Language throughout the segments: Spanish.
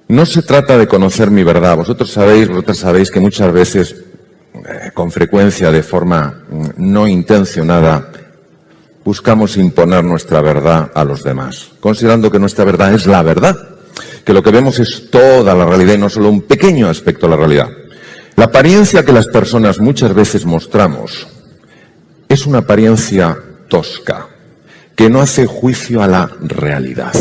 No se trata de conocer mi verdad. Vosotras sabéis que muchas veces, con frecuencia, de forma no intencionada, buscamos imponer nuestra verdad a los demás, considerando que nuestra verdad es la verdad, que lo que vemos es toda la realidad y no solo un pequeño aspecto de la realidad. La apariencia que las personas muchas veces mostramos es una apariencia tosca, que no hace juicio a la realidad.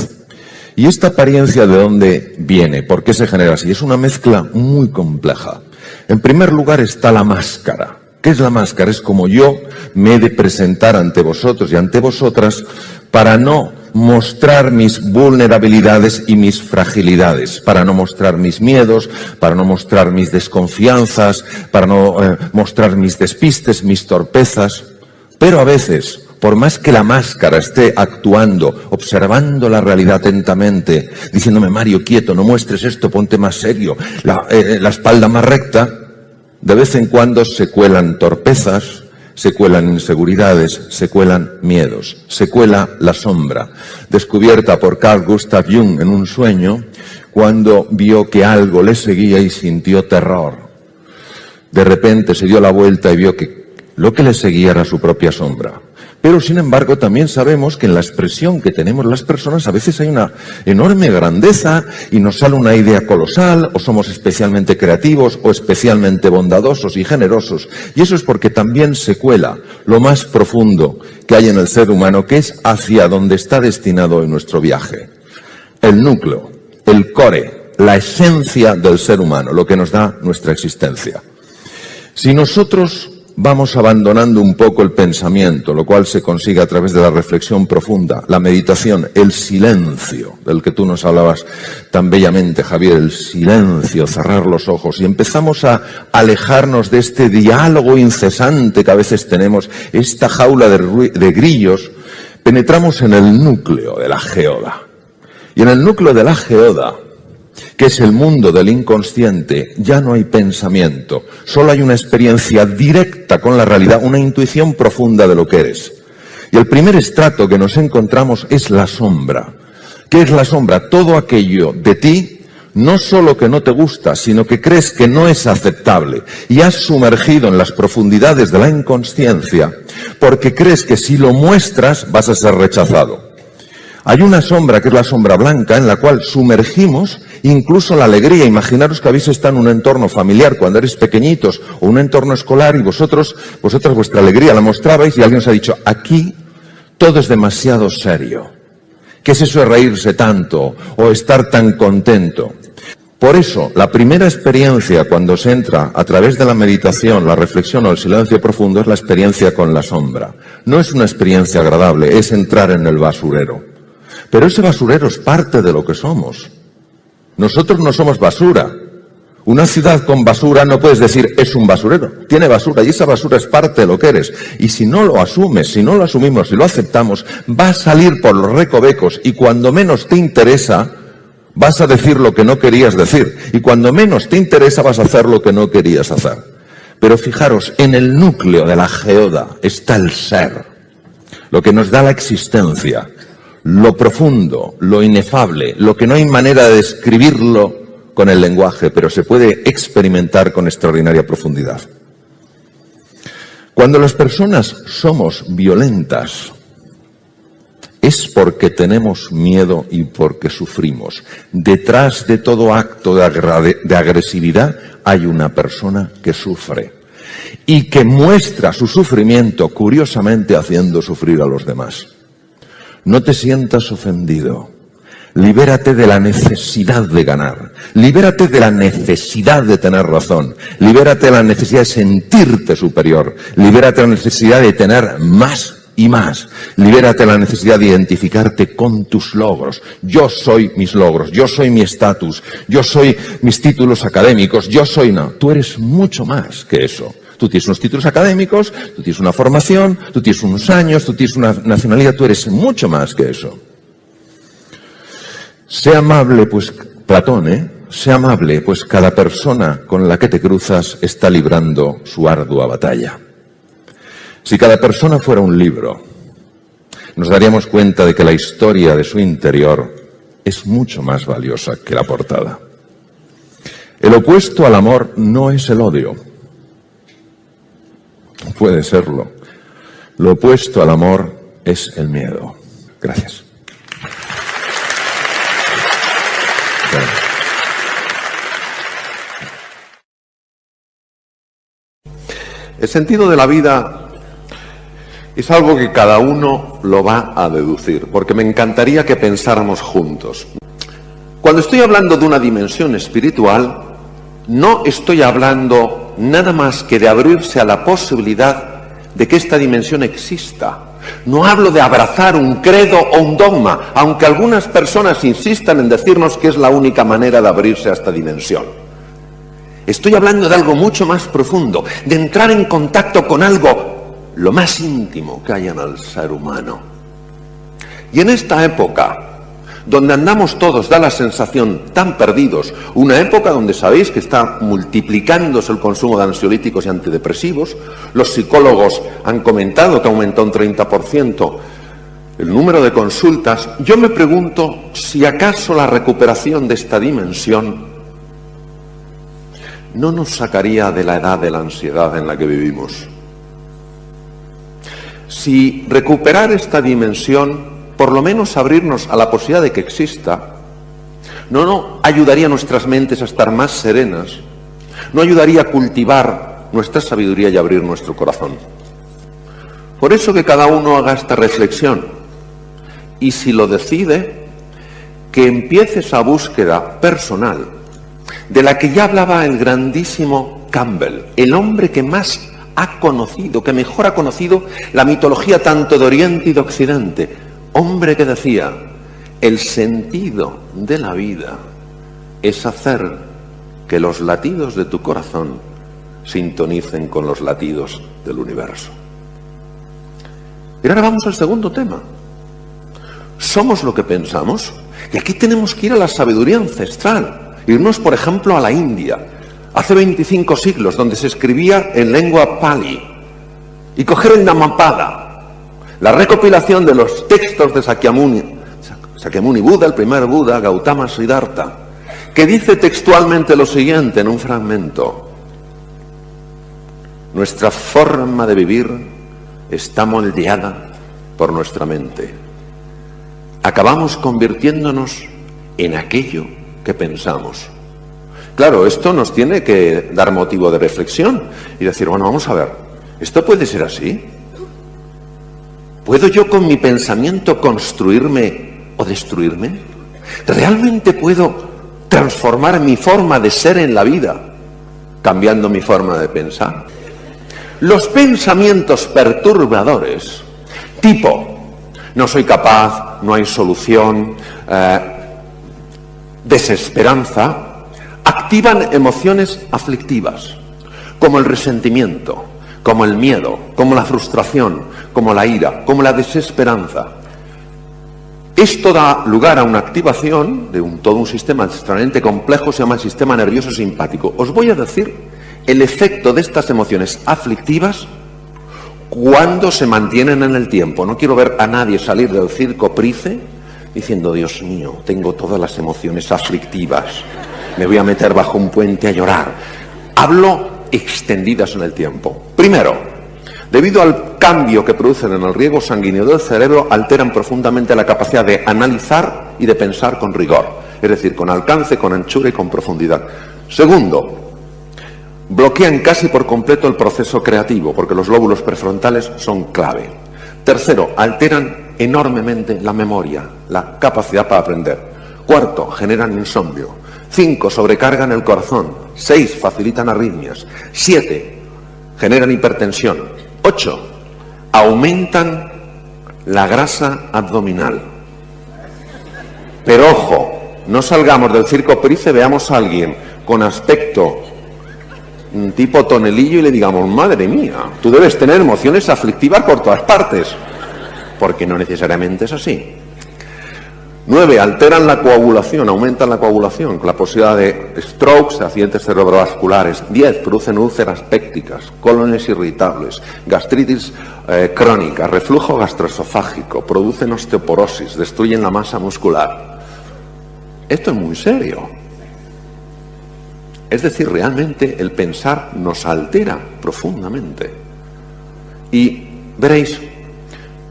¿Y esta apariencia de dónde viene? ¿Por qué se genera así? Es una mezcla muy compleja. En primer lugar está la máscara. ¿Qué es la máscara? Es como yo me he de presentar ante vosotros y ante vosotras para no mostrar mis vulnerabilidades y mis fragilidades, para no mostrar mis miedos, para no mostrar mis desconfianzas, para no mostrar mis despistes, mis torpezas. Pero a veces, por más que la máscara esté actuando, observando la realidad atentamente, diciéndome, Mario, quieto, no muestres esto, ponte más serio, la espalda más recta, de vez en cuando se cuelan torpezas, se cuelan inseguridades, se cuelan miedos, se cuela la sombra, descubierta por Carl Gustav Jung en un sueño, cuando vio que algo le seguía y sintió terror. De repente se dio la vuelta y vio que lo que le seguía era su propia sombra. Pero, sin embargo, también sabemos que en la expresión que tenemos las personas a veces hay una enorme grandeza y nos sale una idea colosal, o somos especialmente creativos o especialmente bondadosos y generosos. Y eso es porque también se cuela lo más profundo que hay en el ser humano, que es hacia donde está destinado en nuestro viaje. El núcleo, el core, la esencia del ser humano, lo que nos da nuestra existencia. Si nosotros vamos abandonando un poco el pensamiento, lo cual se consigue a través de la reflexión profunda, la meditación, el silencio, del que tú nos hablabas tan bellamente, Javier, el silencio, cerrar los ojos, y empezamos a alejarnos de este diálogo incesante que a veces tenemos, esta jaula de grillos, penetramos en el núcleo de la geoda. Y en el núcleo de la geoda, que es el mundo del inconsciente, ya no hay pensamiento, solo hay una experiencia directa con la realidad, una intuición profunda de lo que eres. Y el primer estrato que nos encontramos es la sombra. ¿Qué es la sombra? Todo aquello de ti, no solo que no te gusta, sino que crees que no es aceptable y has sumergido en las profundidades de la inconsciencia porque crees que si lo muestras vas a ser rechazado. Hay una sombra, que es la sombra blanca, en la cual sumergimos incluso la alegría. Imaginaros que habéis estado en un entorno familiar cuando eres pequeñitos o un entorno escolar y vosotras vuestra alegría la mostrabais y alguien os ha dicho, aquí todo es demasiado serio. ¿Qué es eso de reírse tanto o estar tan contento? Por eso, la primera experiencia cuando se entra a través de la meditación, la reflexión o el silencio profundo es la experiencia con la sombra. No es una experiencia agradable, es entrar en el basurero. Pero ese basurero es parte de lo que somos. Nosotros no somos basura. Una ciudad con basura no puedes decir es un basurero. Tiene basura y esa basura es parte de lo que eres. Y si no lo asumes, si no lo asumimos, si lo aceptamos, va a salir por los recovecos y cuando menos te interesa, vas a decir lo que no querías decir. Y cuando menos te interesa, vas a hacer lo que no querías hacer. Pero fijaros, en el núcleo de la geoda está el ser, lo que nos da la existencia. Lo profundo, lo inefable, lo que no hay manera de describirlo con el lenguaje, pero se puede experimentar con extraordinaria profundidad. Cuando las personas somos violentas, es porque tenemos miedo y porque sufrimos. Detrás de todo acto de agresividad hay una persona que sufre y que muestra su sufrimiento, curiosamente, haciendo sufrir a los demás. No te sientas ofendido. Libérate de la necesidad de ganar. Libérate de la necesidad de tener razón. Libérate de la necesidad de sentirte superior. Libérate de la necesidad de tener más y más. Libérate de la necesidad de identificarte con tus logros. Yo soy mis logros. Yo soy mi estatus. Yo soy mis títulos académicos. Yo soy... No, tú eres mucho más que eso. Tú tienes unos títulos académicos, tú tienes una formación, tú tienes unos años, tú tienes una nacionalidad, tú eres mucho más que eso. Sé amable, pues, Platón, sé amable, pues cada persona con la que te cruzas está librando su ardua batalla. Si cada persona fuera un libro, nos daríamos cuenta de que la historia de su interior es mucho más valiosa que la portada. El opuesto al amor no es el odio. Puede serlo. Lo opuesto al amor es el miedo. Gracias. El sentido de la vida es algo que cada uno lo va a deducir, porque me encantaría que pensáramos juntos. Cuando estoy hablando de una dimensión espiritual, no estoy hablando nada más que de abrirse a la posibilidad de que esta dimensión exista. No hablo de abrazar un credo o un dogma, aunque algunas personas insistan en decirnos que es la única manera de abrirse a esta dimensión. Estoy hablando de algo mucho más profundo, de entrar en contacto con algo lo más íntimo que hay en el ser humano. Y en esta época, donde andamos todos, da la sensación, tan perdidos, una época donde sabéis que está multiplicándose el consumo de ansiolíticos y antidepresivos, los psicólogos han comentado que aumentó un 30% el número de consultas, yo me pregunto si acaso la recuperación de esta dimensión no nos sacaría de la edad de la ansiedad en la que vivimos. Si recuperar esta dimensión, por lo menos abrirnos a la posibilidad de que exista, no ayudaría a nuestras mentes a estar más serenas, no ayudaría a cultivar nuestra sabiduría y abrir nuestro corazón. Por eso que cada uno haga esta reflexión y si lo decide, que empiece esa búsqueda personal de la que ya hablaba el grandísimo Campbell, el hombre que más ha conocido, que mejor ha conocido la mitología tanto de Oriente y de Occidente. Hombre que decía, el sentido de la vida es hacer que los latidos de tu corazón sintonicen con los latidos del universo. Y ahora vamos al segundo tema. ¿Somos lo que pensamos? Y aquí tenemos que ir a la sabiduría ancestral. Irnos, por ejemplo, a la India, hace 25 siglos, donde se escribía en lengua pali, y coger el Dhammapada, la recopilación de los textos de Sakyamuni Buda, el primer Buda, Gautama Siddhartha, que dice textualmente lo siguiente en un fragmento: nuestra forma de vivir está moldeada por nuestra mente. Acabamos convirtiéndonos en aquello que pensamos. Claro, esto nos tiene que dar motivo de reflexión y decir, bueno, vamos a ver, ¿esto puede ser así? ¿Puedo yo con mi pensamiento construirme o destruirme? ¿Realmente puedo transformar mi forma de ser en la vida cambiando mi forma de pensar? Los pensamientos perturbadores, tipo, no soy capaz, no hay solución, desesperanza, activan emociones aflictivas, como el resentimiento, como el miedo, como la frustración, como la ira, como la desesperanza. Esto da lugar a una activación de todo un sistema extremadamente complejo, se llama el sistema nervioso simpático. Os voy a decir el efecto de estas emociones aflictivas cuando se mantienen en el tiempo. No quiero ver a nadie salir del circo Price diciendo, Dios mío, tengo todas las emociones aflictivas, me voy a meter bajo un puente a llorar. Hablo extendidas en el tiempo. Primero, debido al cambio que producen en el riego sanguíneo del cerebro, alteran profundamente la capacidad de analizar y de pensar con rigor, es decir, con alcance, con anchura y con profundidad. Segundo, bloquean casi por completo el proceso creativo, porque los lóbulos prefrontales son clave. Tercero, alteran enormemente la memoria, la capacidad para aprender. Cuarto, generan insomnio. 5, sobrecargan el corazón. 6, facilitan arritmias. 7, generan hipertensión. 8, aumentan la grasa abdominal. Pero ojo, no salgamos del circo Price, veamos a alguien con aspecto tipo tonelillo y le digamos, madre mía, tú debes tener emociones aflictivas por todas partes, porque no necesariamente es así. 9, alteran la coagulación, aumentan la coagulación, con la posibilidad de strokes, accidentes cerebrovasculares. 10, producen úlceras pépticas, cólones irritables, gastritis crónica, reflujo gastroesofágico, producen osteoporosis, destruyen la masa muscular. Esto es muy serio. Es decir, realmente el pensar nos altera profundamente. Y veréis,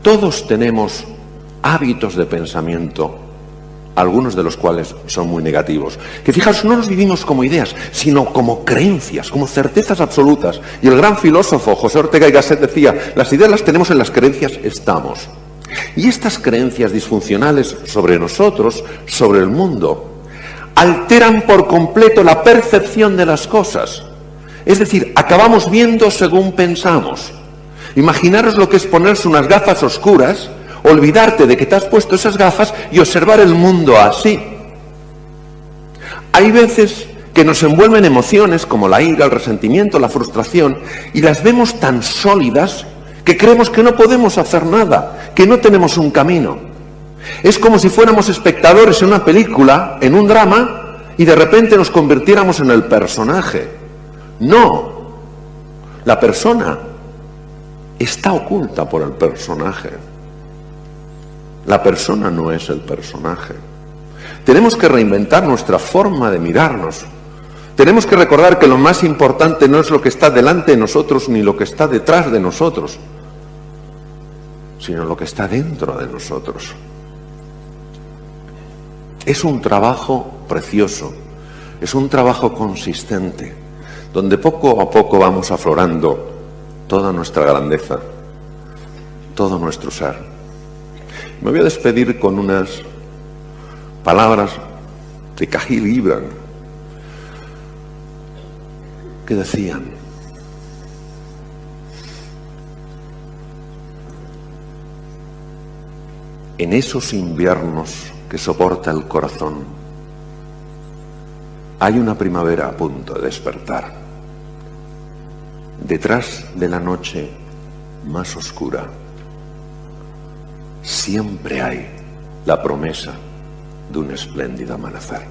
todos tenemos hábitos de pensamiento, algunos de los cuales son muy negativos, que fijaos, no los vivimos como ideas, sino como creencias, como certezas absolutas. Y el gran filósofo José Ortega y Gasset decía, las ideas las tenemos, en las creencias estamos. Y estas creencias disfuncionales sobre nosotros, sobre el mundo, alteran por completo la percepción de las cosas. Es decir, acabamos viendo según pensamos. Imaginaros lo que es ponerse unas gafas oscuras, olvidarte de que te has puesto esas gafas y observar el mundo así. Hay veces que nos envuelven emociones como la ira, el resentimiento, la frustración, y las vemos tan sólidas que creemos que no podemos hacer nada, que no tenemos un camino. Es como si fuéramos espectadores en una película, en un drama, y de repente nos convirtiéramos en el personaje. No, la persona está oculta por el personaje. La persona no es el personaje. Tenemos que reinventar nuestra forma de mirarnos. Tenemos que recordar que lo más importante no es lo que está delante de nosotros ni lo que está detrás de nosotros, sino lo que está dentro de nosotros. Es un trabajo precioso, es un trabajo consistente, donde poco a poco vamos aflorando toda nuestra grandeza, todo nuestro ser. Me voy a despedir con unas palabras de Kahlil Gibran que decían: en esos inviernos que soporta el corazón, hay una primavera a punto de despertar. Detrás de la noche más oscura, siempre hay la promesa de un espléndido amanecer.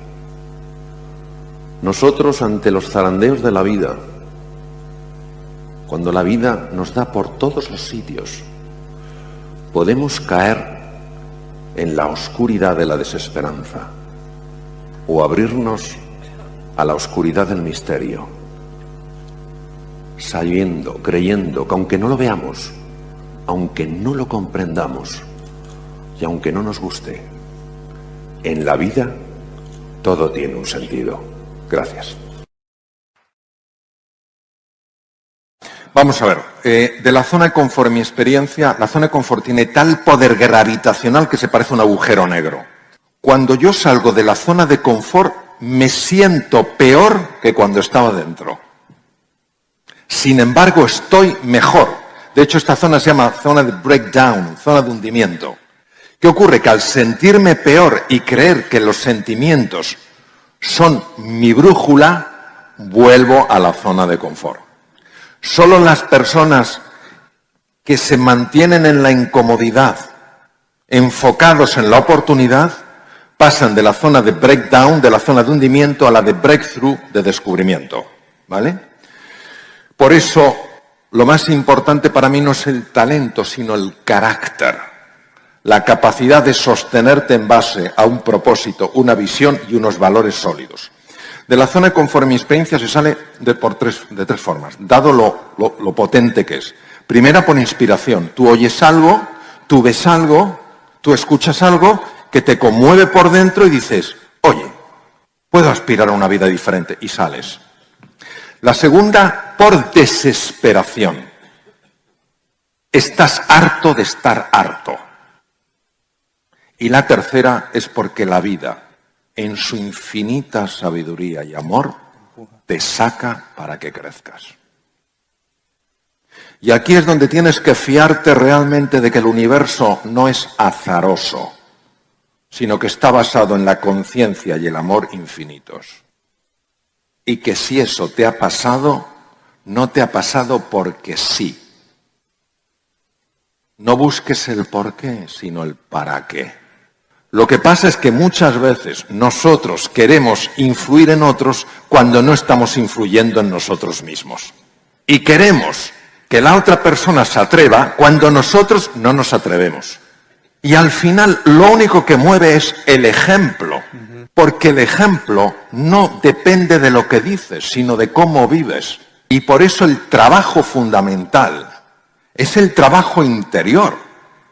Nosotros, ante los zarandeos de la vida, cuando la vida nos da por todos los sitios, podemos caer en la oscuridad de la desesperanza o abrirnos a la oscuridad del misterio, sabiendo, creyendo que aunque no lo veamos, aunque no lo comprendamos y aunque no nos guste, en la vida todo tiene un sentido. Gracias. Vamos a ver, de la zona de confort, en mi experiencia, la zona de confort tiene tal poder gravitacional que se parece a un agujero negro. Cuando yo salgo de la zona de confort, me siento peor que cuando estaba dentro. Sin embargo, estoy mejor. De hecho, esta zona se llama zona de breakdown, zona de hundimiento. ¿Qué ocurre? Que al sentirme peor y creer que los sentimientos son mi brújula, vuelvo a la zona de confort. Solo las personas que se mantienen en la incomodidad, enfocados en la oportunidad, pasan de la zona de breakdown, de la zona de hundimiento, a la de breakthrough, de descubrimiento. ¿Vale? Por eso, lo más importante para mí no es el talento, sino el carácter. La capacidad de sostenerte en base a un propósito, una visión y unos valores sólidos. De la zona de confort, en mi experiencia, se sale de tres formas, dado lo potente que es. Primera, por inspiración. Tú oyes algo, tú ves algo, tú escuchas algo que te conmueve por dentro y dices, oye, puedo aspirar a una vida diferente, y sales. La segunda, por desesperación. Estás harto de estar harto. Y la tercera es porque la vida, en su infinita sabiduría y amor, te saca para que crezcas. Y aquí es donde tienes que fiarte realmente de que el universo no es azaroso, sino que está basado en la conciencia y el amor infinitos. Y que si eso te ha pasado, no te ha pasado porque sí. No busques el por qué, sino el para qué. Lo que pasa es que muchas veces nosotros queremos influir en otros cuando no estamos influyendo en nosotros mismos. Y queremos que la otra persona se atreva cuando nosotros no nos atrevemos. Y al final lo único que mueve es el ejemplo. Porque Porque el ejemplo no depende de lo que dices, sino de cómo vives. Y por eso el trabajo fundamental es el trabajo interior.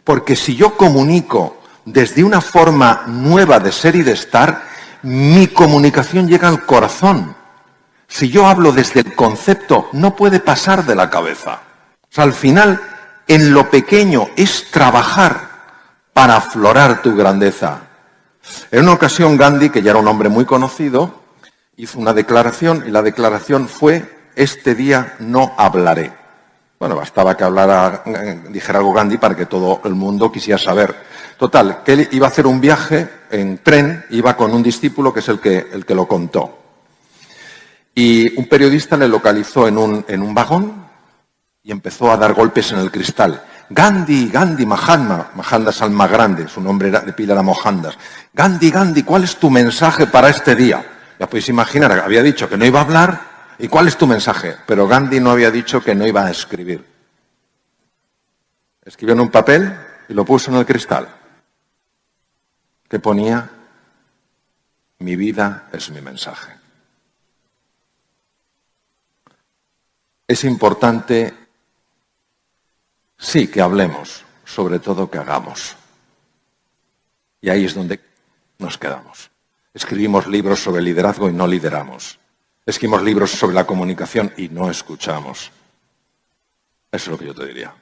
Porque si yo comunico desde una forma nueva de ser y de estar, mi comunicación llega al corazón. Si yo hablo desde el concepto, no puede pasar de la cabeza. O sea, al final, en lo pequeño es trabajar para aflorar tu grandeza. En una ocasión Gandhi, que ya era un hombre muy conocido, hizo una declaración y la declaración fue: este día no hablaré. Bueno, bastaba que dijera algo Gandhi para que todo el mundo quisiera saber. Total, que él iba a hacer un viaje en tren, iba con un discípulo que es el que lo contó. Y un periodista le localizó en un vagón y empezó a dar golpes en el cristal. Gandhi, Gandhi, Mahatma. Mahatma es el más grande, su nombre de pila era Mohandas. Gandhi, Gandhi, ¿cuál es tu mensaje para este día? Ya podéis imaginar, había dicho que no iba a hablar. ¿Y cuál es tu mensaje? Pero Gandhi no había dicho que no iba a escribir. Escribió en un papel y lo puso en el cristal. Que ponía: mi vida es mi mensaje. Es importante, sí, que hablemos, sobre todo que hagamos. Y ahí es donde nos quedamos. Escribimos libros sobre liderazgo y no lideramos. Escribimos libros sobre la comunicación y no escuchamos. Eso es lo que yo te diría.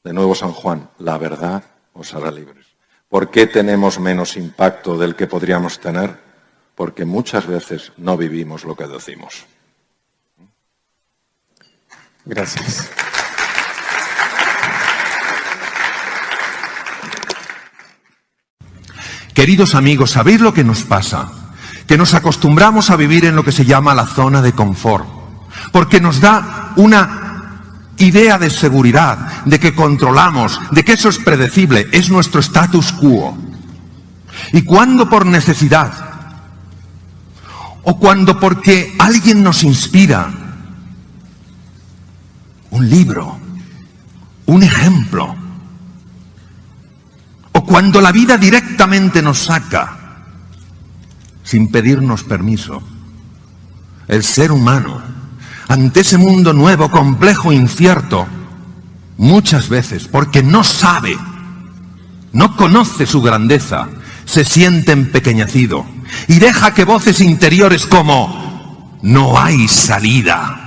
De nuevo, San Juan, la verdad os hará libres. ¿Por qué tenemos menos impacto del que podríamos tener? Porque muchas veces no vivimos lo que decimos. Gracias. Queridos amigos, ¿sabéis lo que nos pasa? Que nos acostumbramos a vivir en lo que se llama la zona de confort, porque nos da una idea de seguridad, de que controlamos, de que eso es predecible, es nuestro status quo. Y cuando por necesidad, o cuando porque alguien nos inspira, un libro, un ejemplo, o cuando la vida directamente nos saca, sin pedirnos permiso, el ser humano, ante ese mundo nuevo, complejo, incierto, muchas veces, porque no sabe, no conoce su grandeza, se siente empequeñecido y deja que voces interiores como: no hay salida.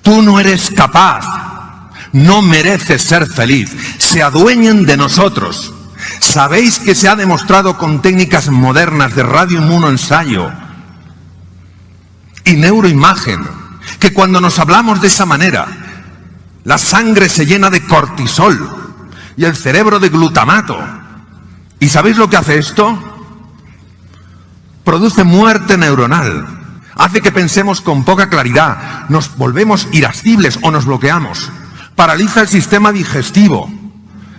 Tú no eres capaz, no mereces ser feliz, se adueñen de nosotros. ¿Sabéis que se ha demostrado con técnicas modernas de radioinmunoensayo y neuroimagen que cuando nos hablamos de esa manera, la sangre se llena de cortisol y el cerebro de glutamato? ¿Y sabéis lo que hace esto? Produce muerte neuronal. Hace que pensemos con poca claridad, nos volvemos irascibles o nos bloqueamos. Paraliza el sistema digestivo,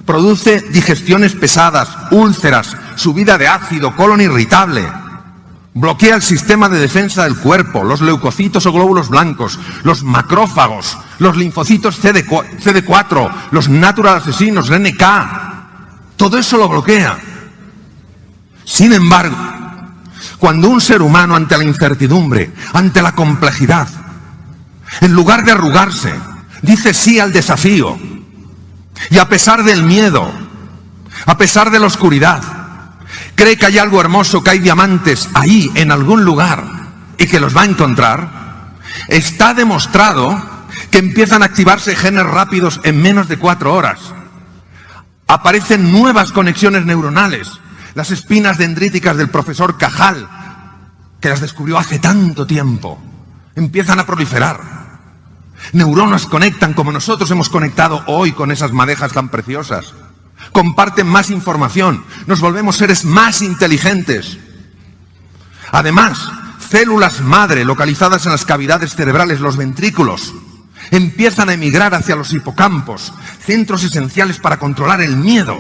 produce digestiones pesadas, úlceras, subida de ácido, colon irritable. Bloquea el sistema de defensa del cuerpo, los leucocitos o glóbulos blancos, los macrófagos, los linfocitos CD4, los natural asesinos, NK. Todo eso lo bloquea. Sin embargo, cuando un ser humano ante la incertidumbre, ante la complejidad, en lugar de arrugarse, dice sí al desafío, y a pesar del miedo, a pesar de la oscuridad, cree que hay algo hermoso, que hay diamantes ahí en algún lugar y que los va a encontrar, está demostrado que empiezan a activarse genes rápidos en menos de 4 horas. Aparecen nuevas conexiones neuronales, las espinas dendríticas del profesor Cajal, que las descubrió hace tanto tiempo, empiezan a proliferar. Neuronas conectan como nosotros hemos conectado hoy con esas madejas tan preciosas. Comparten más información, nos volvemos seres más inteligentes. Además, células madre localizadas en las cavidades cerebrales, los ventrículos, empiezan a emigrar hacia los hipocampos, centros esenciales para controlar el miedo,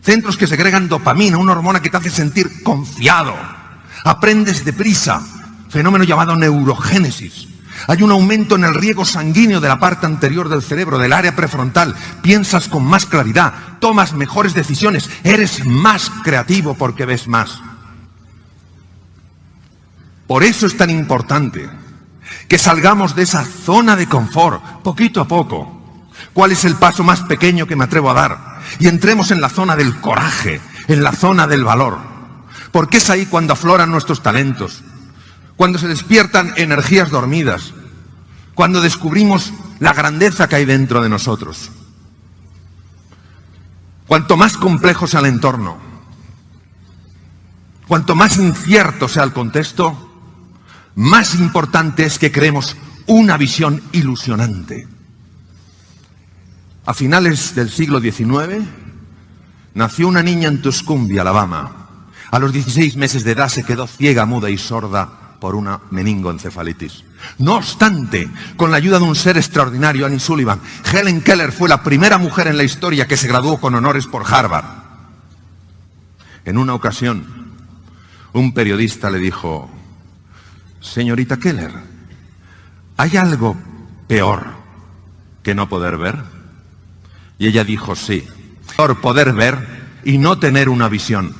centros que segregan dopamina, una hormona que te hace sentir confiado. Aprendes deprisa, fenómeno llamado neurogénesis. Hay un aumento en el riego sanguíneo de la parte anterior del cerebro, del área prefrontal. Piensas con más claridad, tomas mejores decisiones, eres más creativo porque ves más. Por eso es tan importante que salgamos de esa zona de confort, poquito a poco. ¿Cuál es el paso más pequeño que me atrevo a dar? Y entremos en la zona del coraje, en la zona del valor. Porque es ahí cuando afloran nuestros talentos, cuando se despiertan energías dormidas, cuando descubrimos la grandeza que hay dentro de nosotros. Cuanto más complejo sea el entorno, cuanto más incierto sea el contexto, más importante es que creemos una visión ilusionante. A finales del siglo XIX, nació una niña en Tuscumbia, Alabama. A los 16 meses de edad se quedó ciega, muda y sorda por una meningoencefalitis. No obstante, con la ayuda de un ser extraordinario, Annie Sullivan, Helen Keller fue la primera mujer en la historia que se graduó con honores por Harvard. En una ocasión, un periodista le dijo: señorita Keller, ¿hay algo peor que no poder ver? Y ella dijo: sí, peor poder ver y no tener una visión.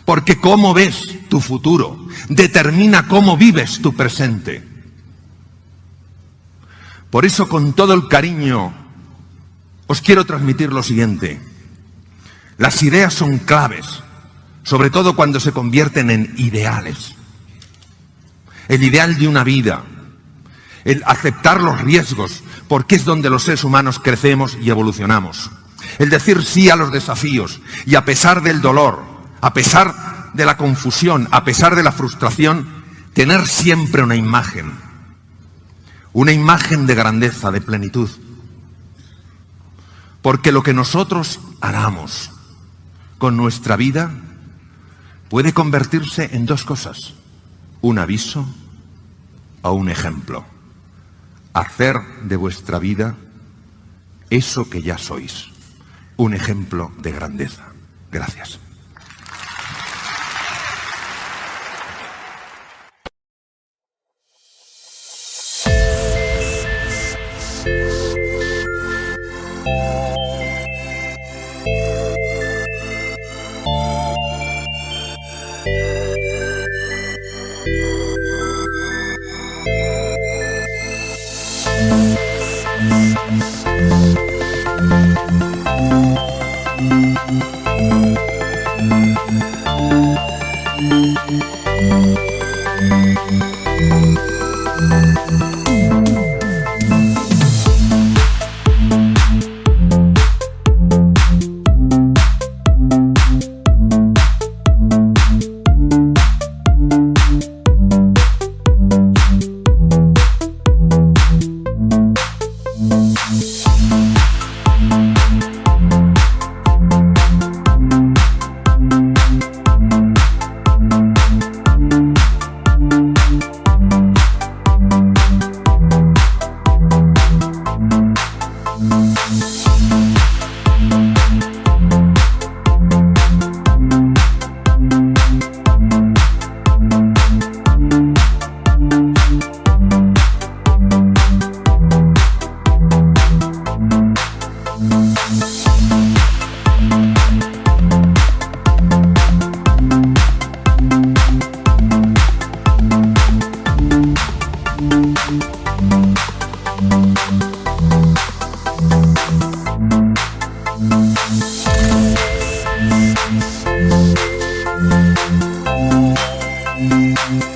Porque cómo ves tu futuro determina cómo vives tu presente. Por eso, con todo el cariño, os quiero transmitir lo siguiente. Las ideas son claves, sobre todo cuando se convierten en ideales. El ideal de una vida, el aceptar los riesgos, porque es donde los seres humanos crecemos y evolucionamos. El decir sí a los desafíos y a pesar del dolor, a pesar de la confusión, a pesar de la frustración, tener siempre una imagen de grandeza, de plenitud. Porque lo que nosotros hagamos con nuestra vida puede convertirse en 2 cosas: un aviso o un ejemplo. Hacer de vuestra vida eso que ya sois, un ejemplo de grandeza. Gracias. Thank you.